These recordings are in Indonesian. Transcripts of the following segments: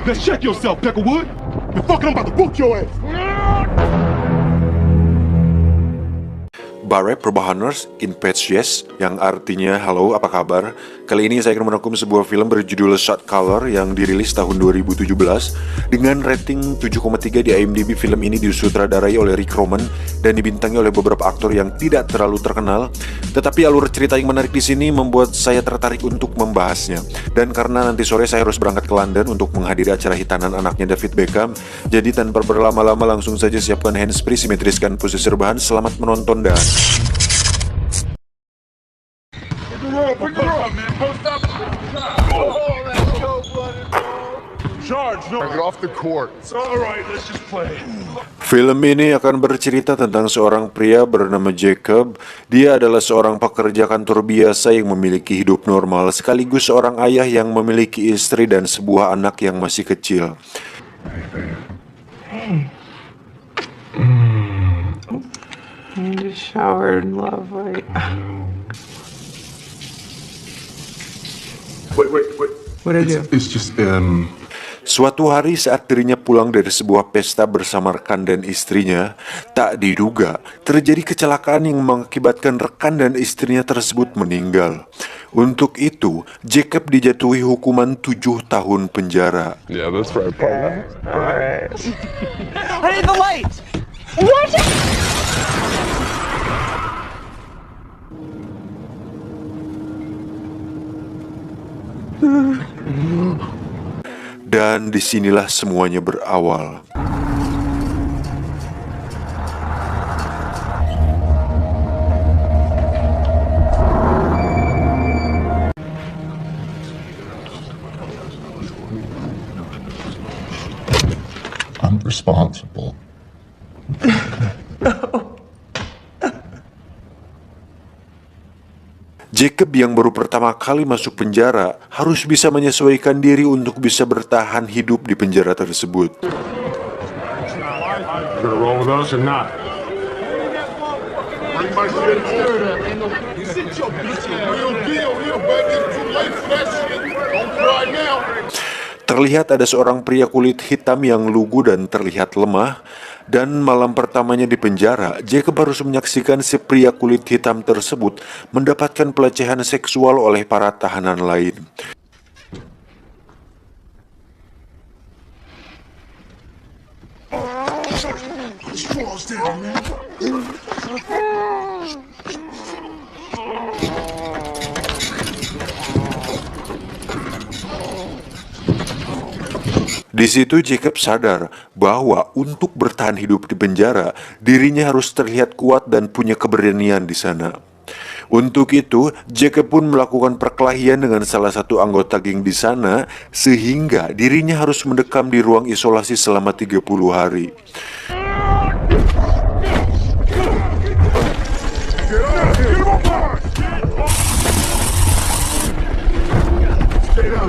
Let's check yourself, Peckerwood. The fuck, I'm about to boot your ass. Bare Perbahaners in Patch Yes, yang artinya halo apa kabar. Kali ini saya akan merangkum sebuah film berjudul Shot Caller yang dirilis tahun 2017 dengan rating 7,3 di IMDb. Film ini disutradarai oleh Rick Roman dan dibintangi oleh beberapa aktor yang tidak terlalu terkenal, tetapi alur cerita yang menarik di sini membuat saya tertarik untuk membahasnya. Dan karena nanti sore saya harus berangkat ke London untuk menghadiri acara hitanan anaknya David Beckham, jadi tanpa berlama-lama langsung saja siapkan handsfree, simetriskan posisi rebahan. Selamat menonton dan film ini akan bercerita tentang seorang pria bernama Jacob. Dia adalah seorang pekerja kantor biasa yang memiliki hidup normal, sekaligus seorang ayah yang memiliki istri dan sebuah anak yang masih kecil. I just showered in love, like. Wait. What did I do? It's just, Suatu hari saat dirinya pulang dari sebuah pesta bersama rekan dan istrinya, tak diduga terjadi kecelakaan yang mengakibatkan rekan dan istrinya tersebut meninggal. Untuk itu, Jacob dijatuhi hukuman 7 tahun penjara. Yeah, that's right, partner. Alright. I need the light! What? Dan disinilah semuanya berawal. I'm responsible. Jacob yang baru pertama kali masuk penjara harus bisa menyesuaikan diri untuk bisa bertahan hidup di penjara tersebut. Gonna roll with us or not? Terlihat ada seorang pria kulit hitam yang lugu dan terlihat lemah. Dan malam pertamanya di penjara, Jacob harus menyaksikan si pria kulit hitam tersebut mendapatkan pelecehan seksual oleh para tahanan lain. Di situ Jacob sadar bahwa untuk bertahan hidup di penjara, dirinya harus terlihat kuat dan punya keberanian di sana. Untuk itu, Jacob pun melakukan perkelahian dengan salah satu anggota geng di sana, sehingga dirinya harus mendekam di ruang isolasi selama 30 hari.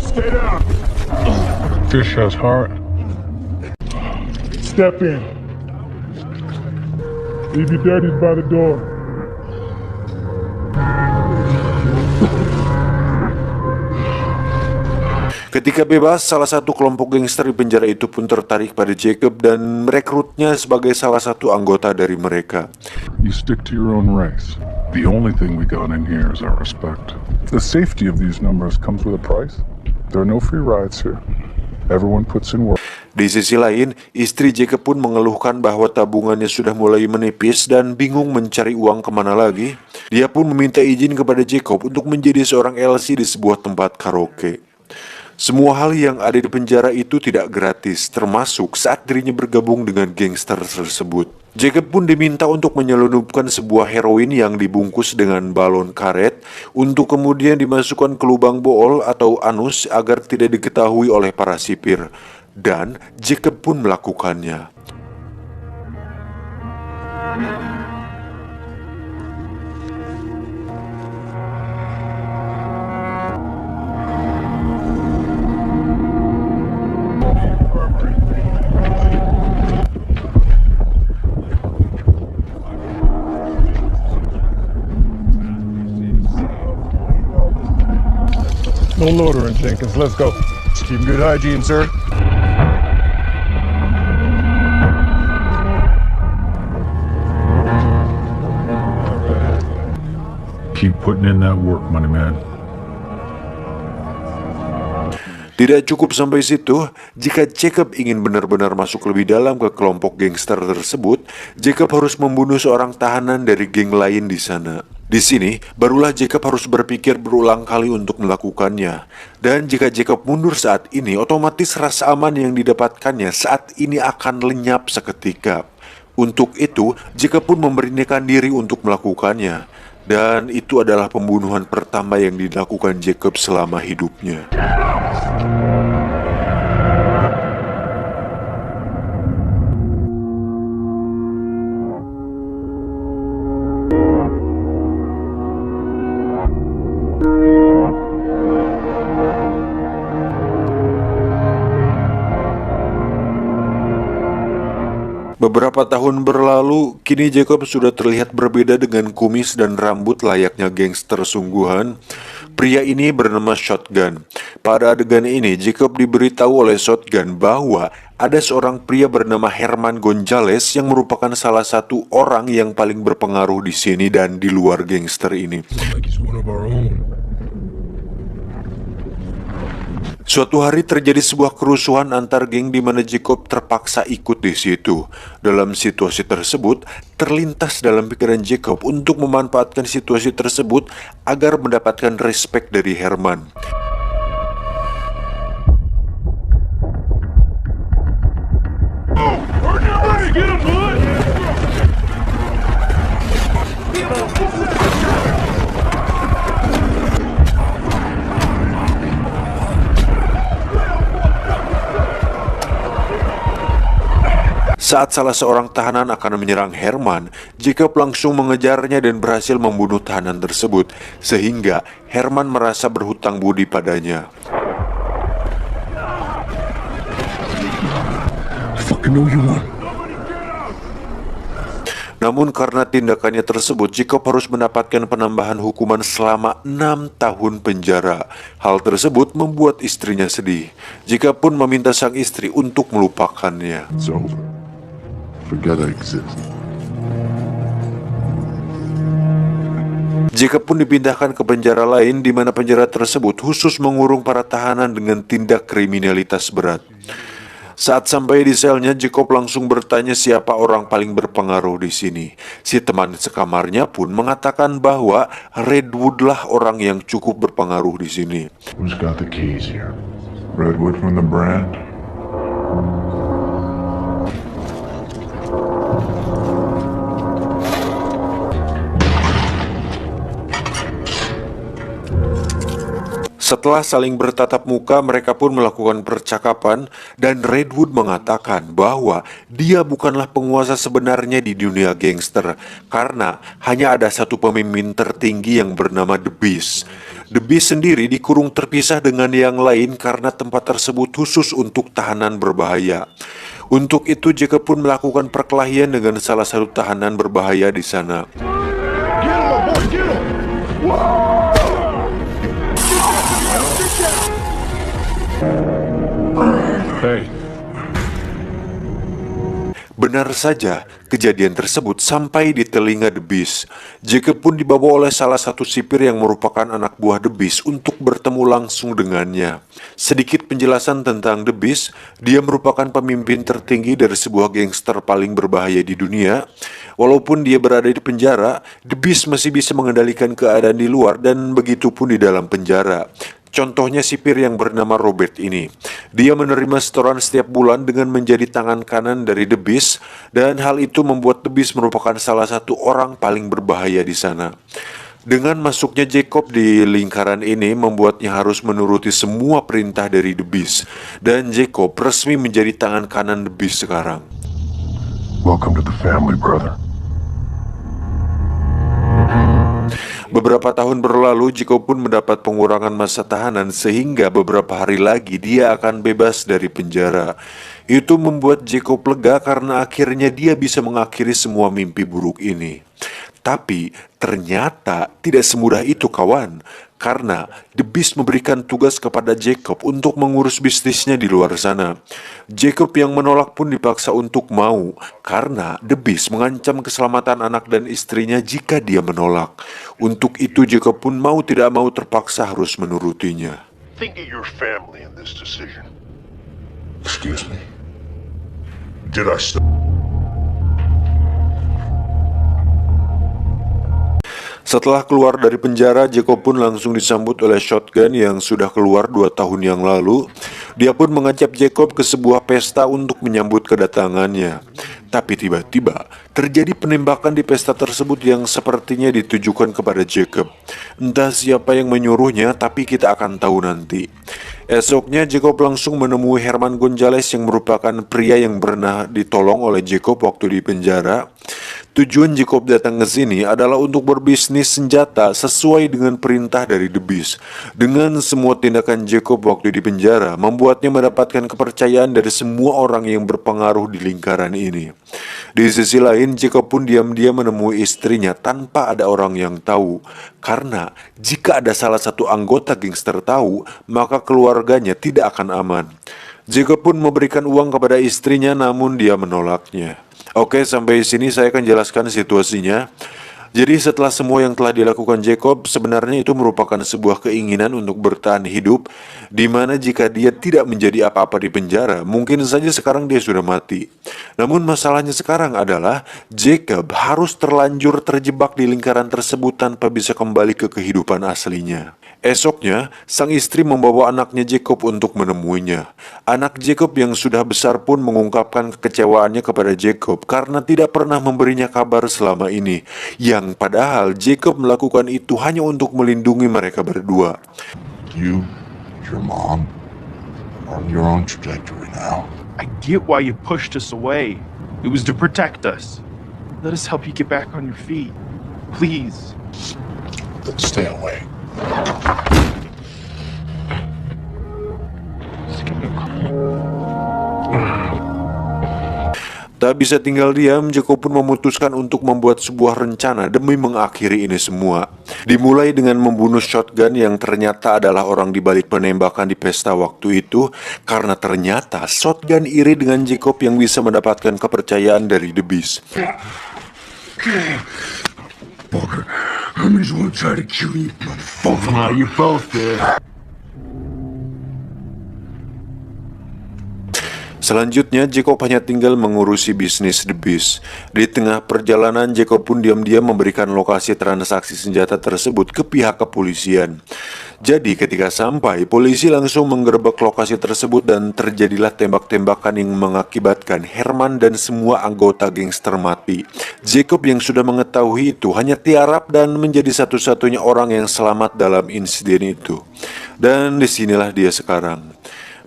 Stay down. Fish has heart. Step in. Leave your dirties by the door. Ketika bebas, salah satu kelompok gangster di penjara itu pun tertarik pada Jacob dan merekrutnya sebagai salah satu anggota dari mereka. You stick to your own race. The only thing we got in here is our respect. The safety of these numbers comes with a price. There are no free rides here. Everyone puts in work. Di sisi lain, istri Jacob pun mengeluhkan bahwa tabungannya sudah mulai menipis dan bingung mencari uang kemana lagi. Dia pun meminta izin kepada Jacob untuk menjadi seorang LC di sebuah tempat karaoke. Semua hal yang ada di penjara itu tidak gratis, termasuk saat dirinya bergabung dengan gangster tersebut. Jacob pun diminta untuk menyelundupkan sebuah heroin yang dibungkus dengan balon karet untuk kemudian dimasukkan ke lubang bool atau anus agar tidak diketahui oleh para sipir. Dan Jacob pun melakukannya. No loitering, Jenkins. Let's go. Keep good hygiene, sir. Keep putting in that work, money man. Tidak cukup sampai situ, jika Jacob ingin benar-benar masuk lebih dalam ke kelompok gangster tersebut, Jacob harus membunuh seorang tahanan dari geng lain di sana. Di sini, barulah Jacob harus berpikir berulang kali untuk melakukannya. Dan jika Jacob mundur saat ini, otomatis rasa aman yang didapatkannya saat ini akan lenyap seketika. Untuk itu, Jacob pun memberanikan diri untuk melakukannya. Dan itu adalah pembunuhan pertama yang dilakukan Jacob selama hidupnya. Beberapa tahun berlalu, kini Jacob sudah terlihat berbeda dengan kumis dan rambut layaknya gangster sungguhan. Pria ini bernama Shotgun. Pada adegan ini, Jacob diberitahu oleh Shotgun bahwa ada seorang pria bernama Herman Gonzalez yang merupakan salah satu orang yang paling berpengaruh di sini dan di luar gangster ini. Suatu hari terjadi sebuah kerusuhan antar geng di mana Jacob terpaksa ikut di situ. Dalam situasi tersebut, terlintas dalam pikiran Jacob untuk memanfaatkan situasi tersebut agar mendapatkan respect dari Herman. Saat salah seorang tahanan akan menyerang Herman, Jacob langsung mengejarnya dan berhasil membunuh tahanan tersebut, sehingga Herman merasa berhutang budi padanya. Namun karena tindakannya tersebut, Jacob harus mendapatkan penambahan hukuman selama 6 tahun penjara. Hal tersebut membuat istrinya sedih. Jacob pun meminta sang istri untuk melupakannya. It's over. Forget I exist. Jacob pun dipindahkan ke penjara lain di mana penjara tersebut khusus mengurung para tahanan dengan tindak kriminalitas berat. Saat sampai di selnya, Jacob langsung bertanya siapa orang paling berpengaruh di sini. Si teman sekamarnya pun mengatakan bahwa Redwood lah orang yang cukup berpengaruh di sini. Who's got the keys here? Redwood from the brand? Setelah saling bertatap muka, mereka pun melakukan percakapan dan Redwood mengatakan bahwa dia bukanlah penguasa sebenarnya di dunia gangster karena hanya ada satu pemimpin tertinggi yang bernama The Beast. The Beast sendiri dikurung terpisah dengan yang lain karena tempat tersebut khusus untuk tahanan berbahaya. Untuk itu Jacob pun melakukan perkelahian dengan salah satu tahanan berbahaya di sana. Hey. Benar saja, kejadian tersebut sampai di telinga The Beast. Jacob pun dibawa oleh salah satu sipir yang merupakan anak buah The Beast untuk bertemu langsung dengannya. Sedikit penjelasan tentang The Beast, dia merupakan pemimpin tertinggi dari sebuah gangster paling berbahaya di dunia. Walaupun dia berada di penjara, The Beast masih bisa mengendalikan keadaan di luar dan begitu pun di dalam penjara. Contohnya sipir yang bernama Robert ini. Dia menerima setoran setiap bulan dengan menjadi tangan kanan dari The Beast, dan hal itu membuat The Beast merupakan salah satu orang paling berbahaya di sana. Dengan masuknya Jacob di lingkaran ini membuatnya harus menuruti semua perintah dari The Beast, dan Jacob resmi menjadi tangan kanan The Beast sekarang. Welcome to the family, brother. Beberapa tahun berlalu, Jacob pun mendapat pengurangan masa tahanan sehingga beberapa hari lagi dia akan bebas dari penjara. Itu membuat Jacob lega karena akhirnya dia bisa mengakhiri semua mimpi buruk ini. Tapi ternyata tidak semudah itu kawan, karena The Beast memberikan tugas kepada Jacob untuk mengurus bisnisnya di luar sana. Jacob yang menolak pun dipaksa untuk mau karena The Beast mengancam keselamatan anak dan istrinya jika dia menolak. Untuk itu Jacob pun mau tidak mau terpaksa harus menurutinya. Think of your family in this decision. Excuse me. Did I Setelah keluar dari penjara, Jacob pun langsung disambut oleh Shotgun yang sudah keluar 2 tahun yang lalu. Dia pun mengajak Jacob ke sebuah pesta untuk menyambut kedatangannya. Tapi tiba-tiba terjadi penembakan di pesta tersebut yang sepertinya ditujukan kepada Jacob. Entah siapa yang menyuruhnya, tapi kita akan tahu nanti. Esoknya Jacob langsung menemui Herman Gonzalez yang merupakan pria yang pernah ditolong oleh Jacob waktu di penjara. Tujuan Jacob datang ke sini adalah untuk berbisnis senjata sesuai dengan perintah dari The Beast. Dengan semua tindakan Jacob waktu di penjara membuatnya mendapatkan kepercayaan dari semua orang yang berpengaruh di lingkaran ini. Di sisi lain, Jacob pun diam-diam menemui istrinya tanpa ada orang yang tahu. Karena jika ada salah satu anggota gangster tahu, maka keluarganya tidak akan aman. Jacob pun memberikan uang kepada istrinya namun dia menolaknya. Oke, sampai sini saya akan jelaskan situasinya. Jadi setelah semua yang telah dilakukan Jacob, sebenarnya itu merupakan sebuah keinginan untuk bertahan hidup, di mana jika dia tidak menjadi apa-apa di penjara, mungkin saja sekarang dia sudah mati. Namun masalahnya sekarang adalah Jacob harus terlanjur terjebak di lingkaran tersebut tanpa bisa kembali ke kehidupan aslinya. Esoknya, sang istri membawa anaknya Jacob untuk menemuinya. Anak Jacob yang sudah besar pun mengungkapkan kekecewaannya kepada Jacob karena tidak pernah memberinya kabar selama ini. Yang padahal Jacob melakukan itu hanya untuk melindungi mereka berdua. You, your mom, are on your own trajectory now. I get why you pushed us away. It was to protect us. Let us help you get back on your feet. Please. Then stay away. Tak bisa tinggal diam, Jacob pun memutuskan untuk membuat sebuah rencana demi mengakhiri ini semua. Dimulai dengan membunuh Shotgun yang ternyata adalah orang di balik penembakan di pesta waktu itu, karena ternyata Shotgun iri dengan Jacob yang bisa mendapatkan kepercayaan dari The Beast. Fucker, I'm just gonna try to kill you, motherfucker. Now you both did. Selanjutnya, Jacob hanya tinggal mengurusi bisnis The Beast. Di tengah perjalanan, Jacob pun diam-diam memberikan lokasi transaksi senjata tersebut ke pihak kepolisian. Jadi ketika sampai, polisi langsung menggerebek lokasi tersebut dan terjadilah tembak-tembakan yang mengakibatkan Herman dan semua anggota gangster mati. Jacob yang sudah mengetahui itu hanya tiarap dan menjadi satu-satunya orang yang selamat dalam insiden itu. Dan disinilah dia sekarang.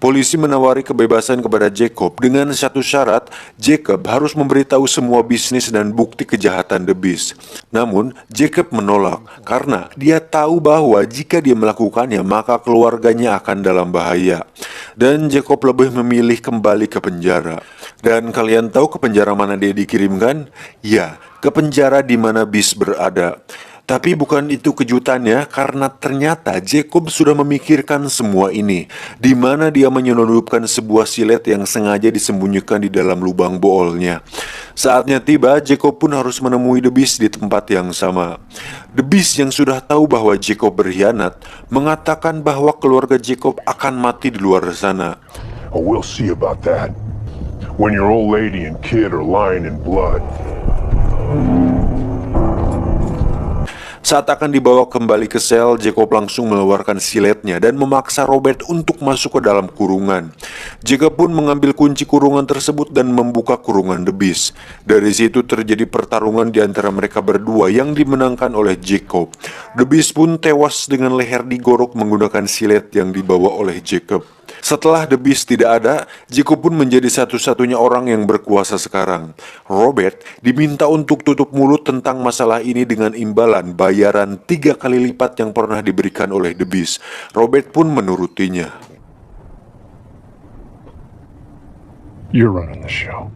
Polisi menawari kebebasan kepada Jacob dengan satu syarat, Jacob harus memberitahu semua bisnis dan bukti kejahatan The Beast. Namun, Jacob menolak karena dia tahu bahwa jika dia melakukannya, maka keluarganya akan dalam bahaya. Dan Jacob lebih memilih kembali ke penjara. Dan kalian tahu ke penjara mana dia dikirimkan? Ya, ke penjara di mana Beast berada. Tapi bukan itu kejutannya, karena ternyata Jacob sudah memikirkan semua ini, di mana dia menyelundupkan sebuah silet yang sengaja disembunyikan di dalam lubang boolnya. Saatnya tiba, Jacob pun harus menemui The Beast di tempat yang sama. The Beast yang sudah tahu bahwa Jacob berkhianat, mengatakan bahwa keluarga Jacob akan mati di luar sana. Oh, we'll see about that. When your old lady and kid are lying in blood. Saat akan dibawa kembali ke sel, Jacob langsung mengeluarkan siletnya dan memaksa Robert untuk masuk ke dalam kurungan. Jacob pun mengambil kunci kurungan tersebut dan membuka kurungan The Beast. Dari situ terjadi pertarungan di antara mereka berdua yang dimenangkan oleh Jacob. The Beast pun tewas dengan leher digorok menggunakan silet yang dibawa oleh Jacob. Setelah The Beast tidak ada, Jacob pun menjadi satu-satunya orang yang berkuasa sekarang. Robert diminta untuk tutup mulut tentang masalah ini dengan imbalan bayaran 3 kali lipat yang pernah diberikan oleh The Beast. Robert pun menurutinya. You're running the show.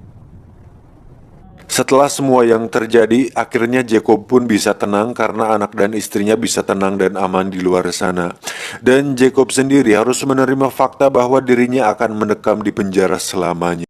Setelah semua yang terjadi, akhirnya Jacob pun bisa tenang karena anak dan istrinya bisa tenang dan aman di luar sana. Dan Jacob sendiri harus menerima fakta bahwa dirinya akan mendekam di penjara selamanya.